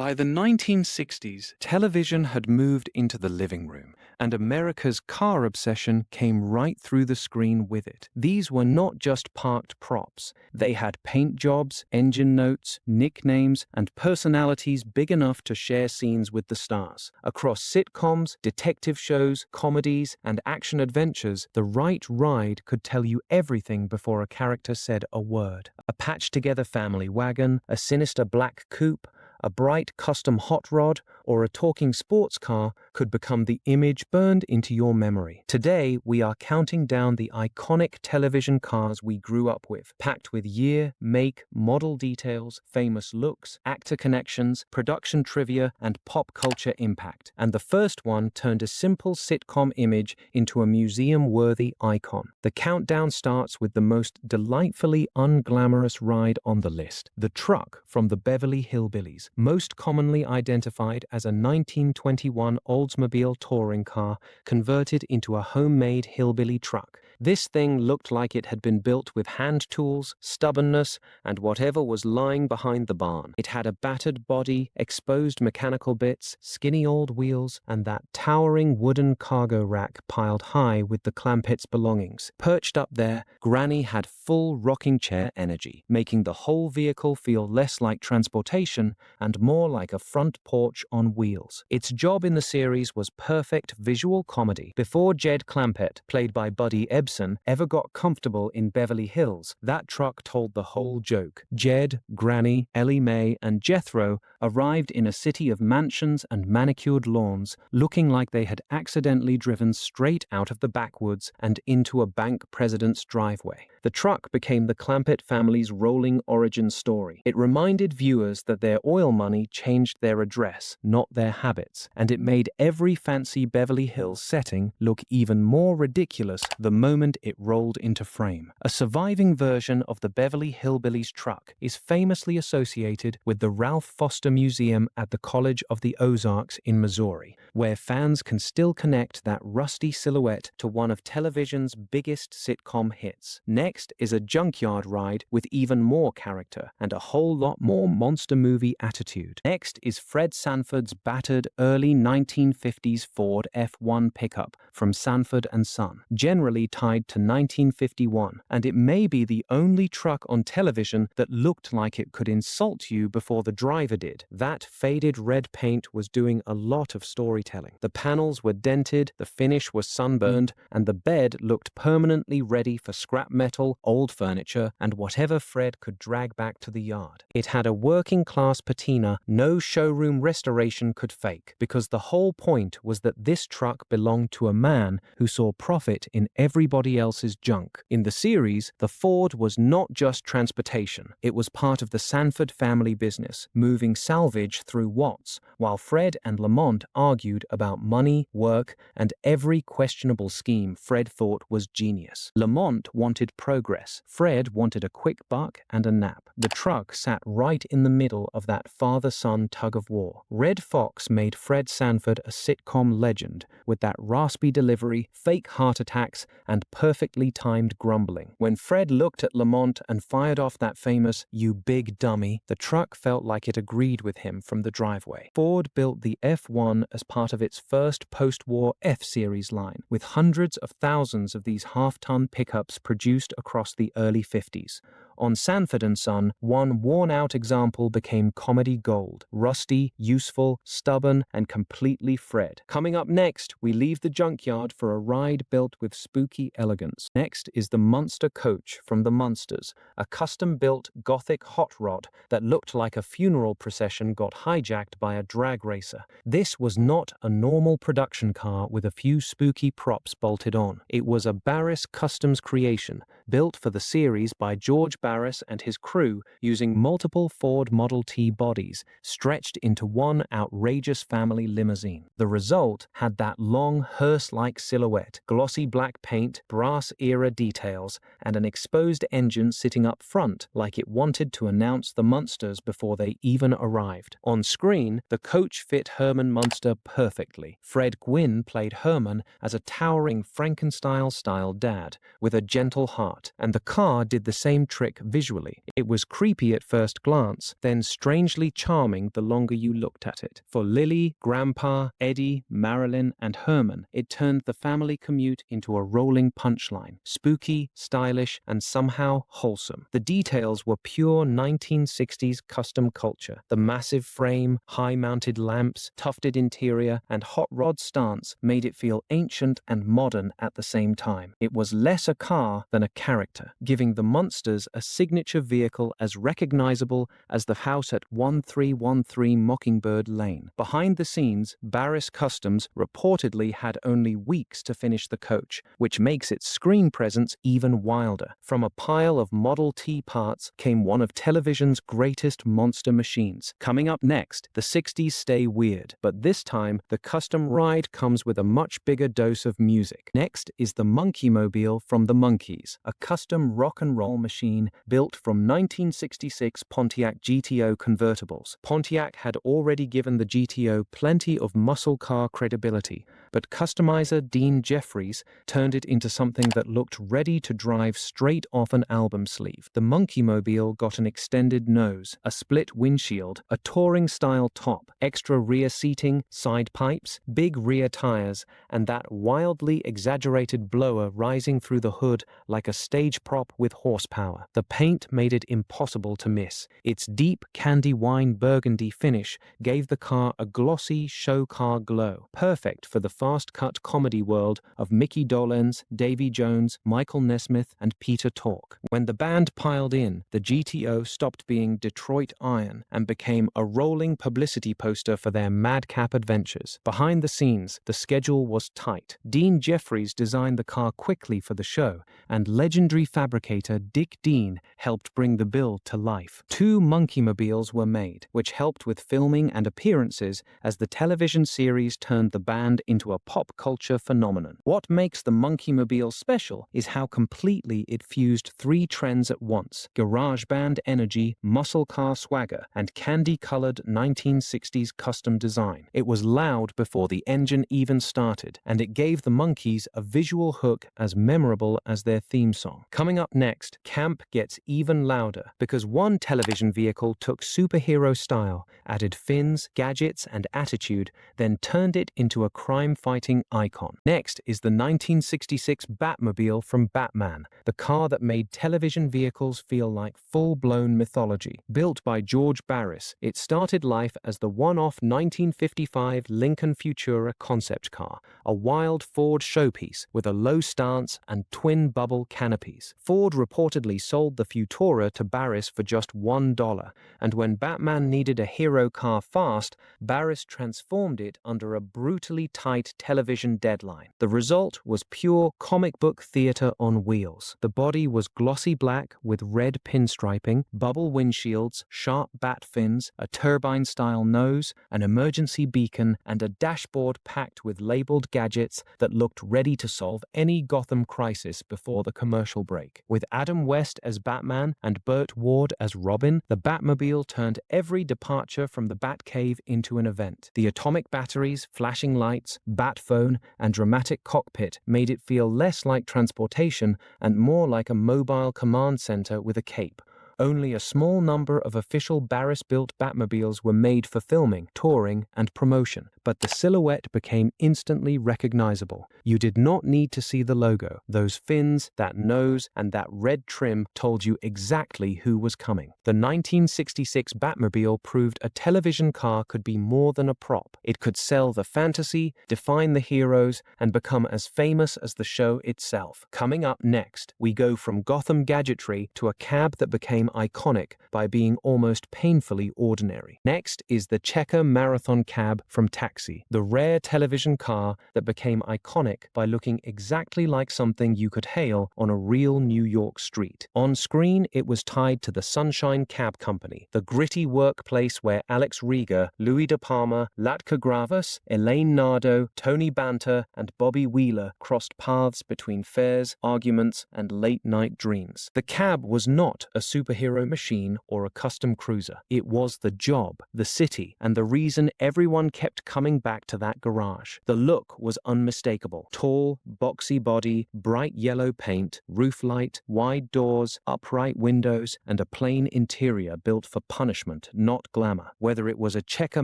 By the 1960s, television had moved into the living room, and America's car obsession came right through the screen with it. These were not just parked props. They had paint jobs, engine notes, nicknames, and personalities big enough to share scenes with the stars. Across sitcoms, detective shows, comedies, and action-adventures, the right ride could tell you everything before a character said a word. A patched-together family wagon, a sinister black coupe, a bright custom hot rod, or a talking sports car could become the image burned into your memory. Today, we are counting down the iconic television cars we grew up with, packed with year, make, model details, famous looks, actor connections, production trivia, and pop culture impact. And the first one turned a simple sitcom image into a museum-worthy icon. The countdown starts with the most delightfully unglamorous ride on the list, the truck from the Beverly Hillbillies, most commonly identified as a 1921 Oldsmobile touring car converted into a homemade hillbilly truck. This thing looked like it had been built with hand tools, stubbornness, and whatever was lying behind the barn. It had a battered body, exposed mechanical bits, skinny old wheels, and that towering wooden cargo rack piled high with the Clampetts' belongings. Perched up there, Granny had full rocking chair energy, making the whole vehicle feel less like transportation and more like a front porch on wheels. Its job in the series was perfect visual comedy. Before Jed Clampett, played by Buddy Ebsen, ever got comfortable in Beverly Hills, that truck told the whole joke. Jed, Granny, Ellie Mae, and Jethro arrived in a city of mansions and manicured lawns, looking like they had accidentally driven straight out of the backwoods and into a bank president's driveway. The truck became the Clampett family's rolling origin story. It reminded viewers that their oil money changed their address, not their habits, and it made every fancy Beverly Hills setting look even more ridiculous the moment it rolled into frame. A surviving version of the Beverly Hillbillies truck is famously associated with the Ralph Foster Museum at the College of the Ozarks in Missouri, where fans can still connect that rusty silhouette to one of television's biggest sitcom hits. Next is a junkyard ride with even more character and a whole lot more monster movie attitude. Next is Fred Sanford's battered early 1950s Ford F1 pickup from Sanford and Son, generally tied to 1951, and it may be the only truck on television that looked like it could insult you before the driver did. That faded red paint was doing a lot of storytelling. The panels were dented, the finish was sunburned, and the bed looked permanently ready for scrap metal, old furniture, and whatever Fred could drag back to the yard. It had a working-class patina no showroom restoration could fake, because the whole point was that this truck belonged to a man who saw profit in everybody else's junk. In the series, the Ford was not just transportation. It was part of the Sanford family business, moving salvage through Watts, while Fred and Lamont argued about money, work, and every questionable scheme Fred thought was genius. Lamont wanted progress. Fred wanted a quick buck and a nap. The truck sat right in the middle of that father-son tug-of-war. Red Fox made Fred Sanford a sitcom legend with that raspy delivery, fake heart attacks, and perfectly timed grumbling. When Fred looked at Lamont and fired off that famous "you big dummy," the truck felt like it agreed with him from the driveway. Ford built the F1 as part of its first post-war F-Series line, with hundreds of thousands of these half-ton pickups produced across the early 50s. On Sanford and Son, one worn-out example became comedy gold. Rusty, useful, stubborn, and completely Fred. Coming up next, we leave the junkyard for a ride built with spooky elegance. Next is the Munster Koach from the Munsters, a custom-built Gothic hot rod that looked like a funeral procession got hijacked by a drag racer. This was not a normal production car with a few spooky props bolted on. It was a Barris Customs creation, built for the series by George Barris and his crew using multiple Ford Model T bodies stretched into one outrageous family limousine. The result had that long hearse-like silhouette, glossy black paint, brass-era details, and an exposed engine sitting up front like it wanted to announce the Munsters before they even arrived. On screen, the coach fit Herman Munster perfectly. Fred Gwynne played Herman as a towering Frankenstein-style dad with a gentle heart. art, and the car did the same trick visually. It was creepy at first glance, then strangely charming the longer you looked at it. For Lily, Grandpa, Eddie, Marilyn, and Herman, it turned the family commute into a rolling punchline. Spooky, stylish, and somehow wholesome. The details were pure 1960s custom culture. The massive frame, high-mounted lamps, tufted interior, and hot rod stance made it feel ancient and modern at the same time. It was less a car than a character, giving the Munsters a signature vehicle as recognizable as the house at 1313 Mockingbird Lane. Behind the scenes, Barris Customs reportedly had only weeks to finish the coach, which makes its screen presence even wilder. From a pile of Model T parts came one of television's greatest monster machines. Coming up next, the 60s stay weird, but this time the custom ride comes with a much bigger dose of music. Next is the Monkeemobile from the Monkees, a custom rock and roll machine built from 1966 Pontiac GTO convertibles. Pontiac had already given the GTO plenty of muscle car credibility, but customizer Dean Jeffries turned it into something that looked ready to drive straight off an album sleeve. The Monkeemobile got an extended nose, a split windshield, a touring-style top, extra rear seating, side pipes, big rear tires, and that wildly exaggerated blower rising through the hood like a stage prop with horsepower. The paint made it impossible to miss. Its deep candy wine burgundy finish gave the car a glossy show car glow, perfect for the fast-cut comedy world of Mickey Dolenz, Davy Jones, Michael Nesmith, and Peter Tork. When the band piled in, the GTO stopped being Detroit Iron and became a rolling publicity poster for their madcap adventures. Behind the scenes, the schedule was tight. Dean Jeffries designed the car quickly for the show, and legendary fabricator Dick Dean helped bring the build to life. 2 Monkeemobiles were made, which helped with filming and appearances as the television series turned the band into a pop culture phenomenon. What makes the Monkeemobile special is how completely it fused 3 trends at once: garage band energy, muscle car swagger, and candy-colored 1960s custom design. It was loud before the engine even started, and it gave the Monkees a visual hook as memorable as their theme song. Coming up next, camp gets even louder because one television vehicle took superhero style, added fins, gadgets, and attitude, then turned it into a crime-fighting icon. Next is the 1966 Batmobile from Batman, the car that made television vehicles feel like full-blown mythology. Built by George Barris, it started life as the one-off 1955 Lincoln Futura concept car, a wild Ford showpiece with a low stance and twin-bubble canopies. Ford reportedly sold the Futura to Barris for just $1, and when Batman needed a hero car fast, Barris transformed it under a brutally tight television deadline. The result was pure comic book theater on wheels. The body was glossy black with red pinstriping, bubble windshields, sharp bat fins, a turbine-style nose, an emergency beacon, and a dashboard packed with labeled gadgets that looked ready to solve any Gotham crisis before the commercial break. With Adam West as Batman and Burt Ward as Robin, the Batmobile turned every departure from the Batcave into an event. The atomic batteries, flashing lights, bat phone, and dramatic cockpit made it feel less like transportation and more like a mobile command center with a cape. Only a small number of official Barris-built Batmobiles were made for filming, touring, and promotion, but the silhouette became instantly recognizable. You did not need to see the logo. Those fins, that nose, and that red trim told you exactly who was coming. The 1966 Batmobile proved a television car could be more than a prop. It could sell the fantasy, define the heroes, and become as famous as the show itself. Coming up next, we go from Gotham gadgetry to a cab that became iconic by being almost painfully ordinary. Next is the Checker Marathon Cab from Taxi, the rare television car that became iconic by looking exactly like something you could hail on a real New York street. On screen, it was tied to the Sunshine Cab Company, the gritty workplace where Alex Rieger, Louis De Palma, Latka Gravas, Elaine Nardo, Tony Banter, and Bobby Wheeler crossed paths between fares, arguments, and late-night dreams. The cab was not a superhero machine or a custom cruiser. It was the job, the city, and the reason everyone kept coming coming back to that garage. The look was unmistakable. Tall, boxy body, bright yellow paint, roof light, wide doors, upright windows, and a plain interior built for punishment, not glamour. Whether it was a Checker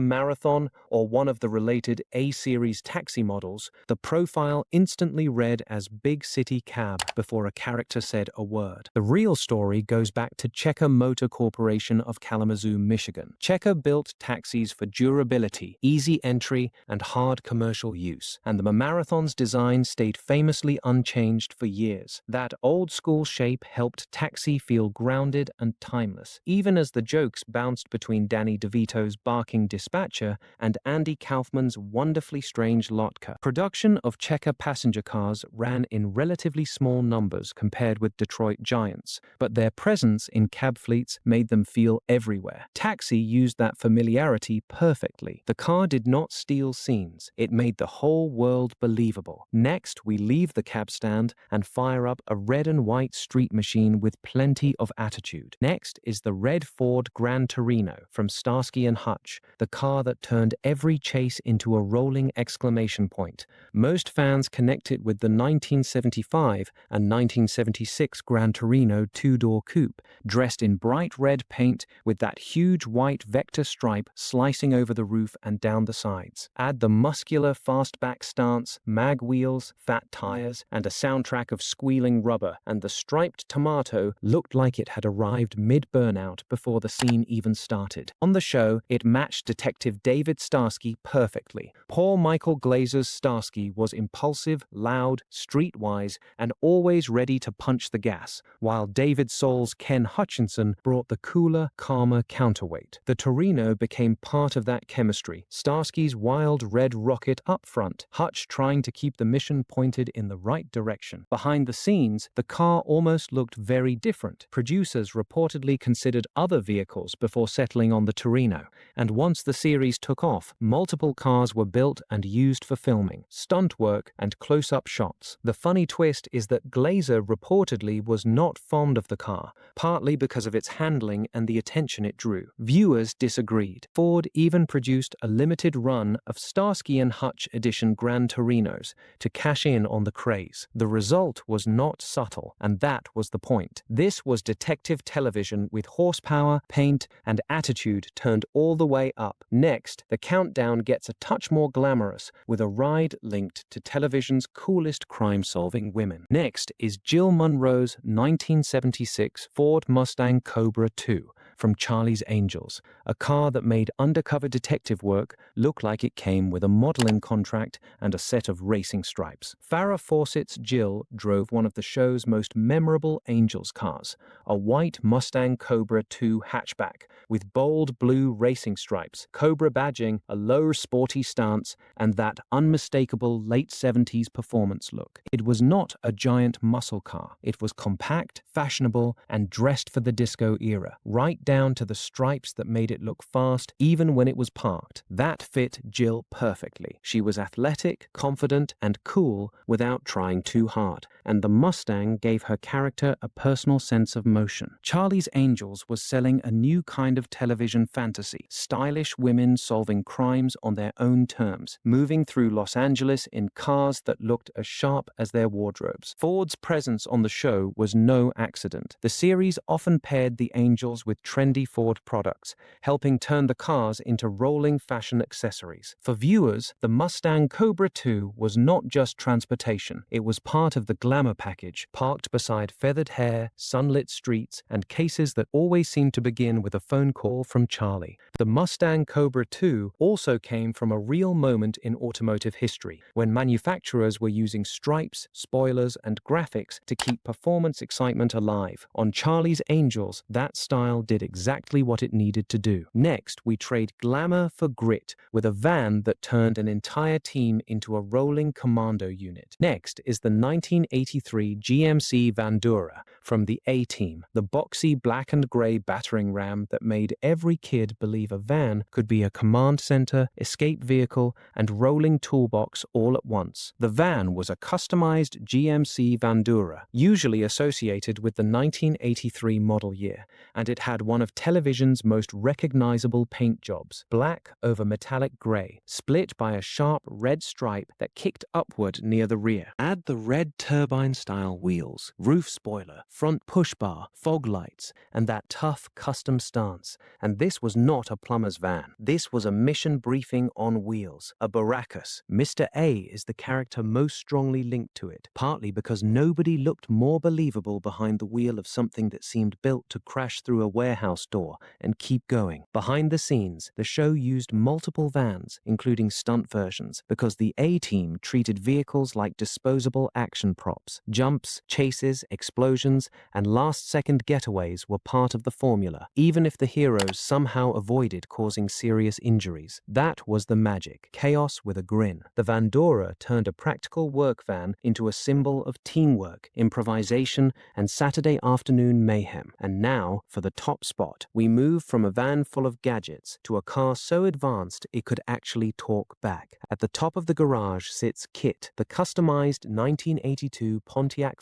Marathon or one of the related A-series taxi models, the profile instantly read as Big City Cab before a character said a word. The real story goes back to Checker Motor Corporation of Kalamazoo, Michigan. Checker built taxis for durability, easy entry, and hard commercial use, and the Marathon's design stayed famously unchanged for years. That old-school shape helped Taxi feel grounded and timeless, even as the jokes bounced between Danny DeVito's barking dispatcher and Andy Kaufman's wonderfully strange Lotka. Production of Checker passenger cars ran in relatively small numbers compared with Detroit giants, but their presence in cab fleets made them feel everywhere. Taxi used that familiarity perfectly. The car did not steal scenes. It made the whole world believable. Next, we leave the cab stand and fire up a red and white street machine with plenty of attitude. Next is the red Ford Gran Torino from Starsky and Hutch, the car that turned every chase into a rolling exclamation point. Most fans connect it with the 1975 and 1976 Gran Torino two-door coupe, dressed in bright red paint with that huge white vector stripe slicing over the roof and down the sides. Add the muscular fastback stance, mag wheels, fat tires, and a soundtrack of squealing rubber, and the striped tomato looked like it had arrived mid-burnout before the scene even started. On the show, it matched Detective David Starsky perfectly. Poor Michael Glazer's Starsky was impulsive, loud, streetwise, and always ready to punch the gas, while David Soul's Ken Hutchinson brought the cooler, calmer counterweight. The Torino became part of that chemistry, Starsky's wild red rocket up front, Hutch trying to keep the mission pointed in the right direction. Behind the scenes, the car almost looked very different. Producers reportedly considered other vehicles before settling on the Torino, and once the series took off, multiple cars were built and used for filming, stunt work, and close-up shots. The funny twist is that Glazer reportedly was not fond of the car, partly because of its handling and the attention it drew. Viewers disagreed. Ford even produced a limited run of Starsky and Hutch edition Gran Torinos to cash in on the craze. The result was not subtle, and that was the point. This was detective television with horsepower, paint, and attitude turned all the way up. Next, the countdown gets a touch more glamorous, with a ride linked to television's coolest crime-solving women. Next is Jill Munroe's 1976 Ford Mustang Cobra II from Charlie's Angels, a car that made undercover detective work look like it came with a modeling contract and a set of racing stripes. Farrah Fawcett's Jill drove one of the show's most memorable Angels cars, a white Mustang Cobra II hatchback with bold blue racing stripes, Cobra badging, a low sporty stance, and that unmistakable late 70s performance look. It was not a giant muscle car. It was compact, fashionable, and dressed for the disco era, right down to the stripes that made it look fast even when it was parked. That fit Jill perfectly. She was athletic, confident, and cool without trying too hard, and the Mustang gave her character a personal sense of motion. Charlie's Angels was selling a new kind of television fantasy, stylish women solving crimes on their own terms, moving through Los Angeles in cars that looked as sharp as their wardrobes. Ford's presence on the show was no accident. The series often paired the Angels with trendy Ford products, helping turn the cars into rolling fashion accessories. For viewers, the Mustang Cobra II was not just transportation. It was part of the glamour package, parked beside feathered hair, sunlit streets, and cases that always seemed to begin with a phone call from Charlie. The Mustang Cobra II also came from a real moment in automotive history, when manufacturers were using stripes, spoilers, and graphics to keep performance excitement alive. On Charlie's Angels, that style did exactly what it needed to do. Next, we trade glamour for grit with a van that turned an entire team into a rolling commando unit. Next is the 1983 GMC Vandura from the A-Team, the boxy black and gray battering ram that made every kid believe a van could be a command center, escape vehicle, and rolling toolbox all at once. The van was a customized GMC Vandura, usually associated with the 1983 model year, and it had one one of television's most recognizable paint jobs, black over metallic gray, split by a sharp red stripe that kicked upward near the rear. Add the red turbine-style wheels, roof spoiler, front push bar, fog lights, and that tough custom stance. And this was not a plumber's van. This was a mission briefing on wheels, a Baracus. Mr. A is the character most strongly linked to it, partly because nobody looked more believable behind the wheel of something that seemed built to crash through a warehouse door and keep going. Behind the scenes, the show used multiple vans, including stunt versions, because the A-team treated vehicles like disposable action props. Jumps, chases, explosions, and last-second getaways were part of the formula, even if the heroes somehow avoided causing serious injuries. That was the magic. Chaos with a grin. The Vandura turned a practical work van into a symbol of teamwork, improvisation, and Saturday afternoon mayhem. And now, for the top spot, we move from a van full of gadgets to a car so advanced it could actually talk back. At the top of the garage sits KITT, the customized 1982 Pontiac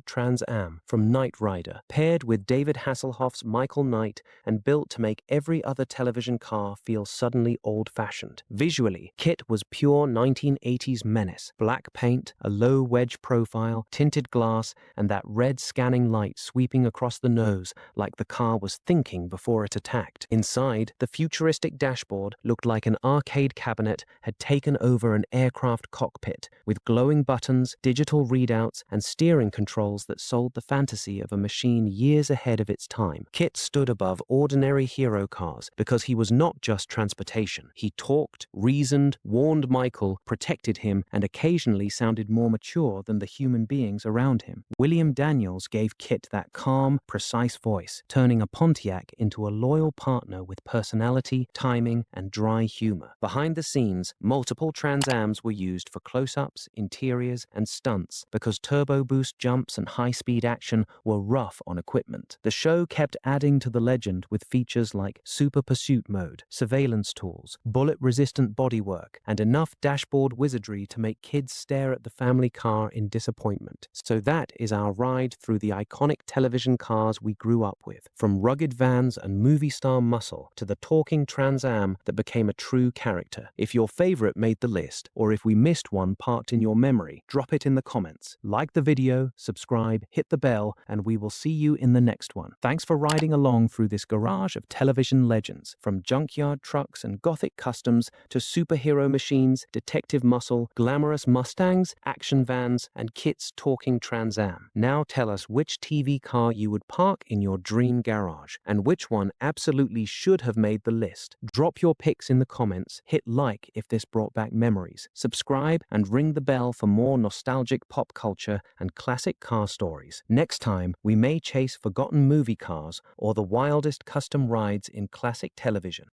Trans Am from Knight Rider, paired with David Hasselhoff's Michael Knight and built to make every other television car feel suddenly old-fashioned. Visually, KITT was pure 1980s menace. Black paint, a low wedge profile, tinted glass, and that red scanning light sweeping across the nose like the car was thinking before it attacked. Inside, the futuristic dashboard looked like an arcade cabinet had taken over an aircraft cockpit, with glowing buttons, digital readouts, and steering controls that sold the fantasy of a machine years ahead of its time. KITT stood above ordinary hero cars because he was not just transportation. He talked, reasoned, warned Michael, protected him, and occasionally sounded more mature than the human beings around him. William Daniels gave KITT that calm, precise voice, turning a Pontiac into a loyal partner with personality, timing, and dry humor. Behind the scenes, multiple Trans Ams were used for close-ups, interiors, and stunts because turbo boost jumps and high-speed action were rough on equipment. The show kept adding to the legend with features like super pursuit mode, surveillance tools, bullet-resistant bodywork, and enough dashboard wizardry to make kids stare at the family car in disappointment. So that is our ride through the iconic television cars we grew up with, from rugged vans and movie star muscle to the talking Trans Am that became a true character. If your favorite made the list, or if we missed one parked in your memory, drop it in the comments. Like the video, subscribe, hit the bell, and we will see you in the next one. Thanks for riding along through this garage of television legends, from junkyard trucks and gothic customs to superhero machines, detective muscle, glamorous Mustangs, action vans, and KITT's talking Trans Am. Now tell us which TV car you would park in your dream garage, and which one absolutely should have made the list. Drop your pics in the comments, hit like if this brought back memories, subscribe, and ring the bell for more nostalgic pop culture and classic car stories. Next time, we may chase forgotten movie cars or the wildest custom rides in classic television.